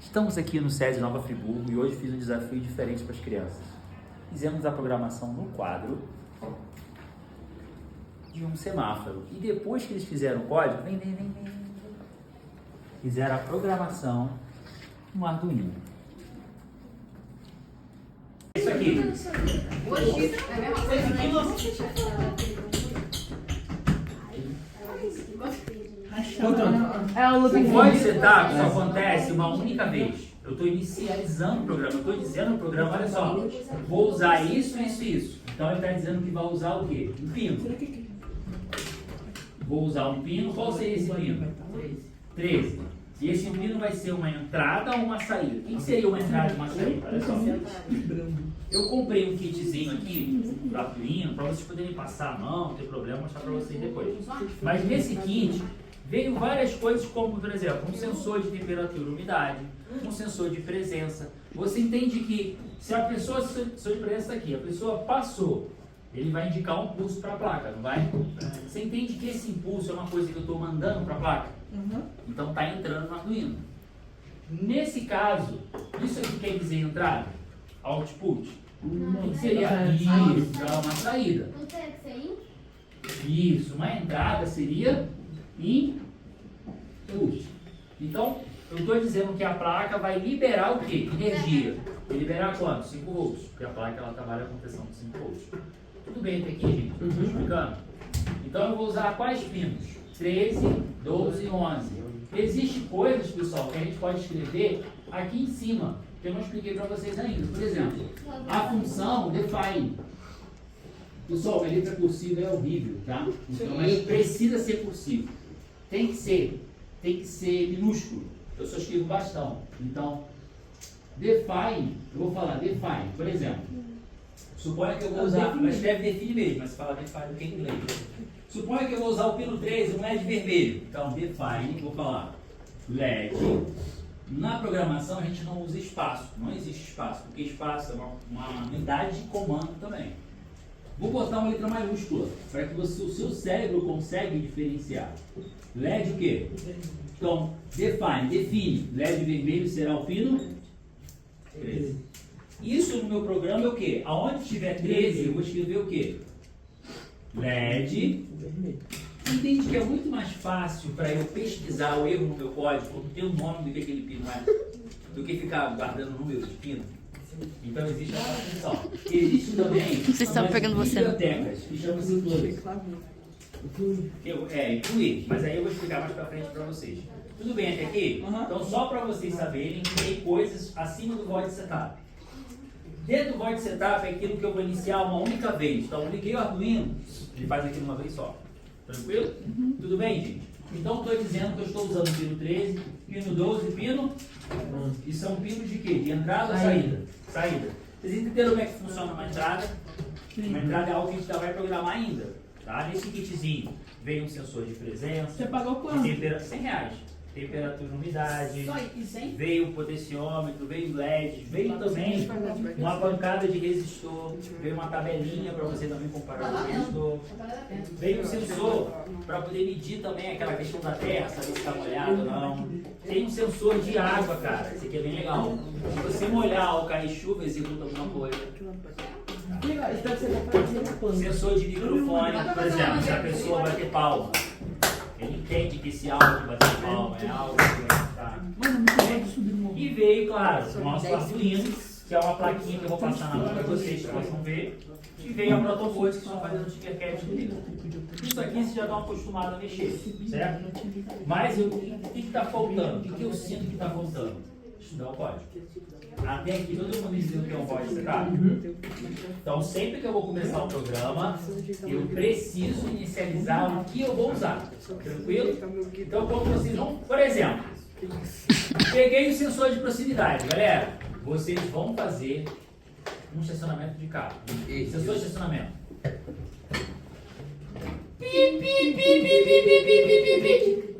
Estamos aqui no SESI Nova Friburgo e hoje fiz um desafio diferente para as crianças. Fizemos a programação no quadro de um semáforo. E depois que eles fizeram o código, fizeram a programação no Arduino. Isso aqui. O void setup só acontece uma única vez. Eu estou inicializando o programa, eu estou dizendo no programa, olha só, vou usar isso, isso e isso. Então ele está dizendo que vai usar o quê? Um pino. Vou usar um pino, qual seria esse pino? 13. E esse pino vai ser uma entrada ou uma saída? O que seria uma entrada e uma saída? Olha só. Eu comprei um kitzinho aqui, para Arduino, para vocês poderem passar a mão, não tem problema, vou mostrar para vocês depois. Mas nesse kit, veio várias coisas como, por exemplo, um sensor de temperatura e umidade, um sensor de presença. Você entende que se a pessoa, sensor de presença aqui, a pessoa passou, ele vai indicar um pulso para a placa, não vai? Você entende que esse impulso é uma coisa que eu estou mandando para a placa? Então está entrando no Arduino. Nesse caso, isso aqui quer dizer entrada? Output? O que seria isso? É uma saída. Isso, uma entrada seria input. Então, eu estou dizendo que a placa vai liberar o quê? Energia. Vai liberar quanto? 5 volts. Porque a placa ela trabalha com pressão de 5 volts. Tudo bem até aqui, gente? Estou explicando? Então, eu vou usar quais pinos? 13, 12 e 11. Existem coisas, pessoal, que a gente pode escrever aqui em cima, que eu não expliquei para vocês ainda. Por exemplo, a função define. Pessoal, a letra cursiva é horrível, tá? Então, mas precisa ser cursivo. Tem que ser minúsculo. Eu só escrevo bastão. Então, define, eu vou falar define, por exemplo. Suponha que eu vou usar, mas escreve define mesmo, mas fala define do que em inglês. Suponha que eu vou usar o pino 13, um LED vermelho. Então, define, vou falar LED. Na programação a gente não usa espaço, não existe espaço, porque espaço é uma unidade de comando também. Vou botar uma letra maiúscula, para que o seu cérebro consiga diferenciar. LED o quê? Então, define. LED vermelho será o pino 13. Isso no meu programa é o quê? Aonde tiver 13, eu vou escrever o quê? LED. Entende que é muito mais fácil para eu pesquisar o erro no meu código, ter o nome do que aquele pino é, do que ficar guardando o número de pino. Então existe uma função. Existe também bibliotecas, que chama-se incluir. Incluir, mas aí eu vou explicar mais para frente para vocês. Tudo bem até aqui? Então só para vocês saberem que tem coisas acima do void setup. Dentro do void setup é aquilo que eu vou iniciar uma única vez. Então eu liguei o Arduino, ele faz aquilo uma vez só. Tranquilo? Tudo bem, gente? Então estou dizendo que eu estou usando o pino 13, pino 12 e pino. E são pinos de quê? De entrada ou saída? Saída. Vocês entenderam como é que funciona uma entrada? Uma entrada é algo que a gente ainda vai programar ainda. Tá? Nesse kitzinho veio um sensor de presença. Você pagou quanto? R$100. Temperatura e umidade. Veio o potenciômetro, veio LED, veio também uma bancada de resistor, veio uma tabelinha para você também comparar com o resistor. Veio um sensor para poder medir também aquela questão da terra, saber se está molhado ou não. Tem um sensor de água, cara. Esse aqui é bem legal. Se você molhar ou cair chuva, executa alguma coisa. Sensor de microfone, por exemplo, se a pessoa vai ter palma. Ele entende que esse áudio vai ser palma, é algo que vai estar. E veio, claro, o nosso Arduino, que é uma plaquinha que eu vou passar na mão para vocês, que possam ver. E veio a Protoboard, que estão fazendo o Tinkercad comigo. Isso aqui vocês já estão acostumados a mexer, certo? Mas o que está faltando? O que eu sinto que está faltando? Estudar o código. Até aqui todo mundo entendeu o que é um void setup? Então sempre que eu vou começar o programa, eu preciso inicializar o que eu vou usar. Tranquilo? Então como vocês vão, por exemplo, peguei o sensor de proximidade, galera. Vocês vão fazer um estacionamento de carro. Sensor de estacionamento.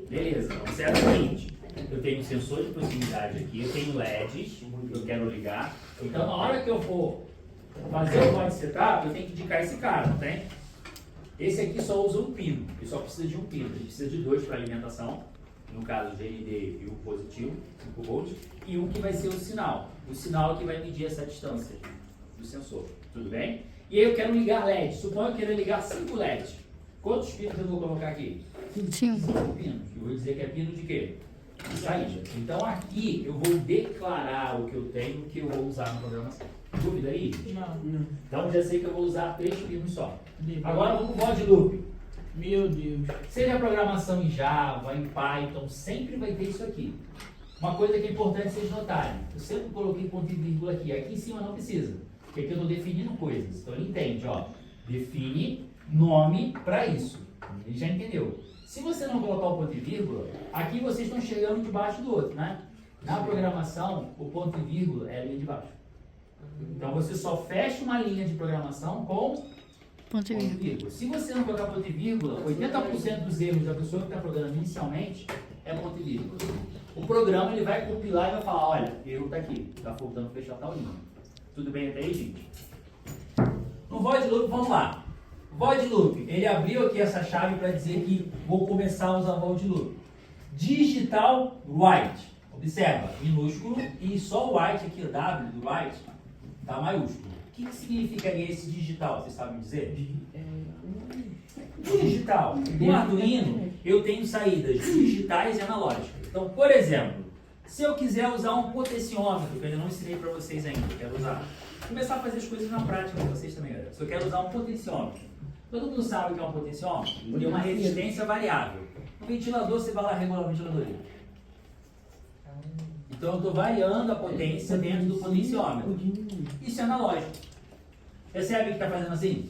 Beleza, então será o seguinte. Eu tenho um sensor de proximidade aqui, eu tenho LEDs que eu quero ligar. Então, na hora que eu for fazer o void setup, eu tenho que indicar esse cara, não tem? Esse aqui só usa um pino, ele só precisa de um pino, ele precisa de 2 para alimentação. no caso GND e o positivo, 5 volts, e um que vai ser o sinal. O sinal é que vai medir essa distância do sensor, tudo bem? E aí eu quero ligar LED, suponho que eu quero ligar 5 LEDs. Quantos pinos eu vou colocar aqui? 5 pinos. Eu vou dizer que é pino de quê? De saída. Então aqui eu vou declarar o que eu tenho, que eu vou usar na programação. Dúvida aí? Não. Então já sei que eu vou usar 3 pinos só. Agora vamos para o bode loop. Meu Deus. Seja a programação em Java, em Python, sempre vai ter isso aqui. Uma coisa que é importante vocês notarem. Eu sempre coloquei ponto e vírgula aqui. Aqui em cima não precisa. Porque aqui eu estou definindo coisas. Então ele entende, ó. Define nome para isso. Ele já entendeu. Se você não colocar o ponto e vírgula, aqui vocês estão chegando debaixo do outro, né? Na programação, o ponto e vírgula é a linha de baixo. Então você só fecha uma linha de programação com ponto e vírgula. Se você não colocar ponto e vírgula, 80% dos erros da pessoa que está programando inicialmente é ponto e vírgula. O programa ele vai compilar e vai falar, olha, erro está aqui, está faltando fechar tal linha. Tudo bem até aí, gente? No void loop, vamos lá. Void loop, ele abriu aqui essa chave para dizer que vou começar a usar void loop. Digital write. Observa, minúsculo e só o write aqui, o W do write, está maiúsculo. O que significaria esse digital? Vocês sabem dizer? Digital. No Arduino, eu tenho saídas digitais e analógicas. Então, por exemplo, se eu quiser usar um potenciômetro, que eu ainda não ensinei para vocês ainda, eu quero usar. Começar a fazer as coisas na prática para vocês também, galera. Se eu quero usar um potenciômetro, todo mundo sabe o que é um potenciômetro? Ele é uma resistência variável. No ventilador, você vai lá regular o ventilador. Então, eu estou variando a potência dentro do potenciômetro. Isso é analógico. Percebe que está fazendo assim?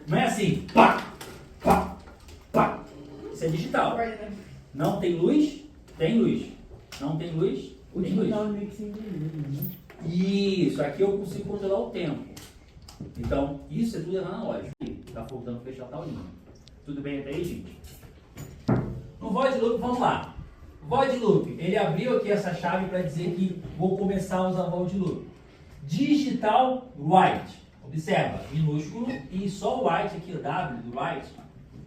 Não é assim, pá, pá, pá. Isso é digital. Não tem luz? Tem luz. Não tem luz? Tem luz. Isso, aqui eu consigo controlar o tempo. Então, isso é tudo analógico. Está faltando fechar tal linha. Tudo bem até aí, gente? No void loop, vamos lá. Void loop, ele abriu aqui essa chave para dizer que vou começar a usar void loop. Digital write. Observa, minúsculo e só o write aqui, o W do write,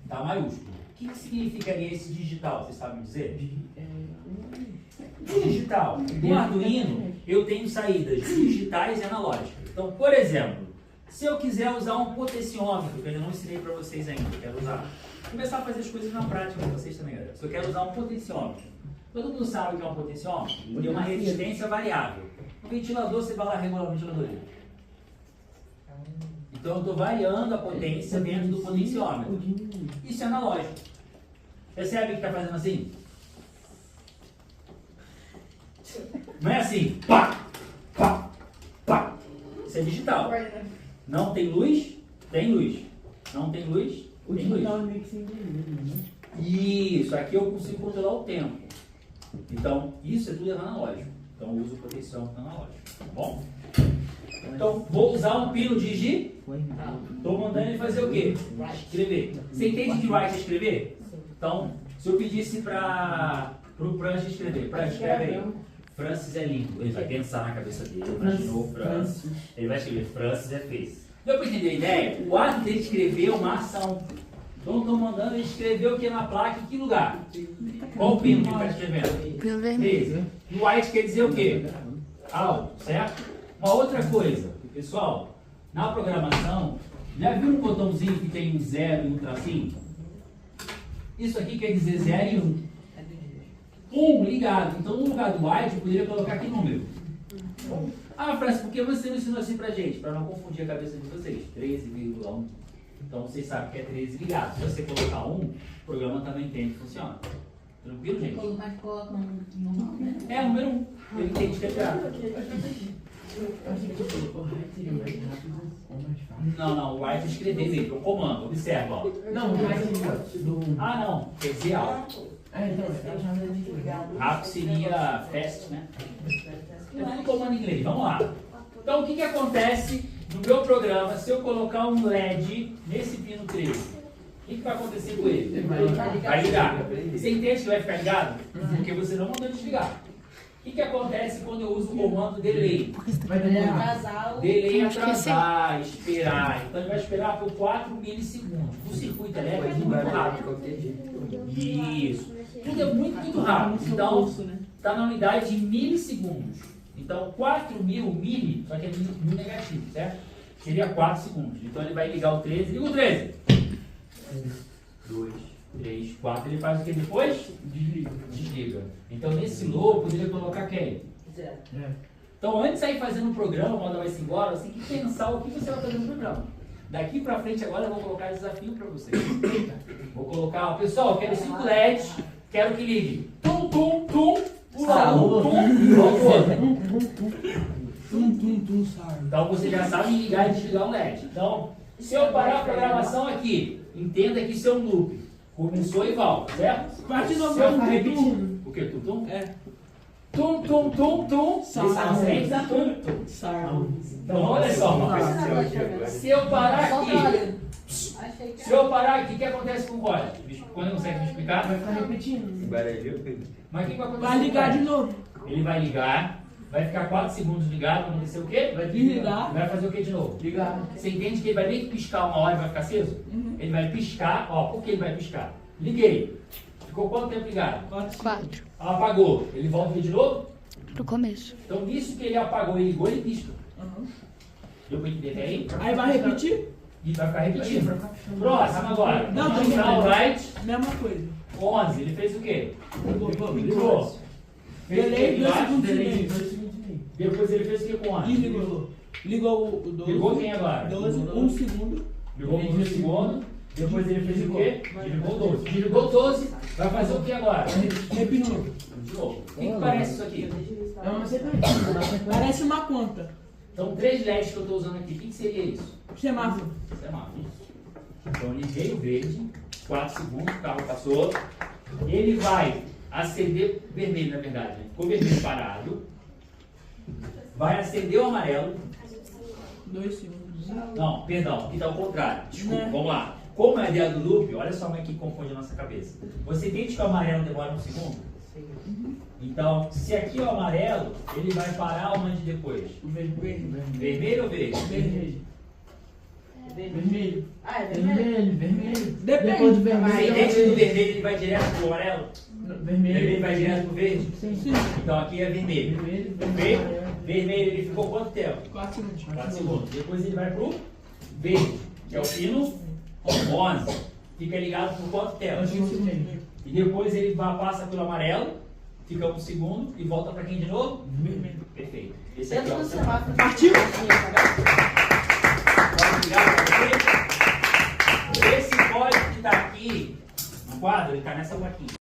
está maiúsculo. O que significaria esse digital? Vocês sabem dizer? Digital. No Arduino, eu tenho saídas digitais e analógicas. Então, por exemplo, se eu quiser usar um potenciômetro, que eu ainda não ensinei para vocês ainda, eu quero usar. Começar a fazer as coisas na prática para vocês também, galera. Se eu quero usar um potenciômetro, todo mundo sabe o que é um potenciômetro? Ele é uma resistência variável. No ventilador, você vai lá regular o ventilador. Então eu estou variando a potência dentro do potenciômetro. Isso é analógico. Percebe que está fazendo assim? Não é assim, pá, pá, pá. Isso é digital. Não tem luz? Tem luz. Não tem luz? Tem luz. Isso, aqui eu consigo controlar o tempo. Então, isso é tudo analógico. Então, eu uso o potenciômetro analógico, tá bom? Então, vou usar um pino digital. Estou mandando ele fazer o quê? Escrever. Você entende que write é escrever? Então, se eu pedisse para o Francis escrever, Francis, escreve aí. Francis é lindo. Ele vai pensar na cabeça dele. Imaginou Francis. Ele vai escrever Francis é fez. Deu para entender a ideia? O ato dele escrever é uma ação. Então, estou mandando ele escrever o que na placa, em que lugar? Qual o pino que ele está escrevendo? Pino vermelho. E o white quer dizer o quê? Alto, certo? Uma outra coisa, pessoal, na programação, já viu um botãozinho que tem um 0 e um tracinho? Isso aqui quer dizer 0 e 1. 1 ligado. Então, no lugar do white, eu poderia colocar que número? Ah, Francis, por que você não ensinou assim pra gente? Para não confundir a cabeça de vocês. 13,1. Então, vocês sabem que é 13 ligado. Se você colocar 1, o programa também entende que funciona. Tranquilo, gente? Mas coloca um normal, né? É, número 1. Ele entende que é grave. Não, o write é escrever mesmo, é um comando, observa, ó. Não, Ah, não, quer dizer alto. Rápido seria fast, né? É tudo comando em inglês, vamos lá. Então, o que acontece no meu programa se eu colocar um LED nesse pino 13? O que vai acontecer com ele? Vai ligar. Você entende que vai ficar ligado? Porque você não mandou desligar. O que acontece quando eu uso o comando delay? Vai atrasar o... Delay é atrasar, esperar. Então ele vai esperar por 4 milissegundos. O circuito elétrico é muito rápido. Isso. Tudo é muito rápido. Então, está na unidade de milissegundos. Então, 4.000 mili, só que é mil negativo, certo? Seria 4 segundos. Então ele vai ligar o 13. Liga o 13. 2, 3, 4. Ele faz o que depois? Desliga. Então nesse low eu poderia colocar quem? 0. Então antes de sair fazendo um programa, quando vai se embora, você tem que pensar o que você vai fazer no programa. Daqui pra frente agora eu vou colocar desafio pra vocês. Vou colocar, pessoal, quero 5 LEDs, quero que ligue. Tum, tum, tum. Então você já sabe ligar e desligar um LED. Então, se eu parar a programação aqui, entenda que isso é um loop. Começou e volta, certo? Parte de novo, se eu repetir. O que? Tum, tum? É. Tum, tum, tum, tum. Tum, tum. Então, olha só. Se eu parar aqui, o que acontece com o código? Quando consegue me explicar? Vai ficar repetindo. Mas o que vai acontecer? Vai ligar de novo. Ele vai ligar, vai ficar 4 segundos ligado, vai acontecer o quê? Vai desligar. Vai fazer o quê de novo? Ligar. Você entende que ele vai nem piscar uma hora e vai ficar aceso? Ele vai piscar, ó, por que ele vai piscar? Liguei. Ficou quanto tempo ligado? 4. Apagou. Ele volta aqui de novo? Pro começo. Então, nisso que ele apagou e ligou, ele pisca. Deu pra entender aí? Aí vai repetir? E vai ficar repetindo. Próximo agora. Não, Vamos não, dar o não. right. Mesma coisa. 11. Ele fez o quê? Ligou. Ligou. Fez o quê? Delay 2 Embaixo? segundos e Delay. meio. Depois ele fez o que com 11? Desligou. Ligou o 12. Ligou quem agora? 12, 1 segundo. Ligou por 1 segundo, depois ele fez o quê? Desligou 12. Desligou 12, vai fazer o que agora? Repetiu. De novo. O que parece isso aqui? É uma sequência. Parece uma conta. Então, 3 LEDs que eu estou usando aqui, o que seria isso? Semáforo. Semáforo. Então, liguei o verde, 4 segundos, o carro passou. Ele vai acender vermelho, na verdade. Né? Ficou vermelho parado. Vai acender o amarelo. 2 segundos. Não, perdão, aqui está ao contrário. Desculpa, Né? vamos lá. Como é a ideia do loop, olha só como é que confunde a nossa cabeça. Você entende que o amarelo demora 1 segundo? Então, se aqui é o amarelo, ele vai parar onde depois? Vermelho. Vermelho ou verde? Vermelho. Vermelho. Ah, é vermelho? Depende. Depois do Você vermelho. entende que do vermelho ele vai direto pro amarelo? Vermelho vai direto pro verde? Sim. Então aqui é vermelho. Vermelho ele ficou quanto tempo? 4 segundos. 4 segundos. Depois ele vai pro verde, que é o pino 11. Fica ligado por quanto tempo? 2 segundos. E depois ele passa pelo amarelo, fica 1 segundo e volta para quem de novo? Vermelho. Perfeito. Esse aqui é Dentro o do semáforo. Partiu? Pode ligar para você? Esse código que está aqui no quadro, ele está nessa plaquinha.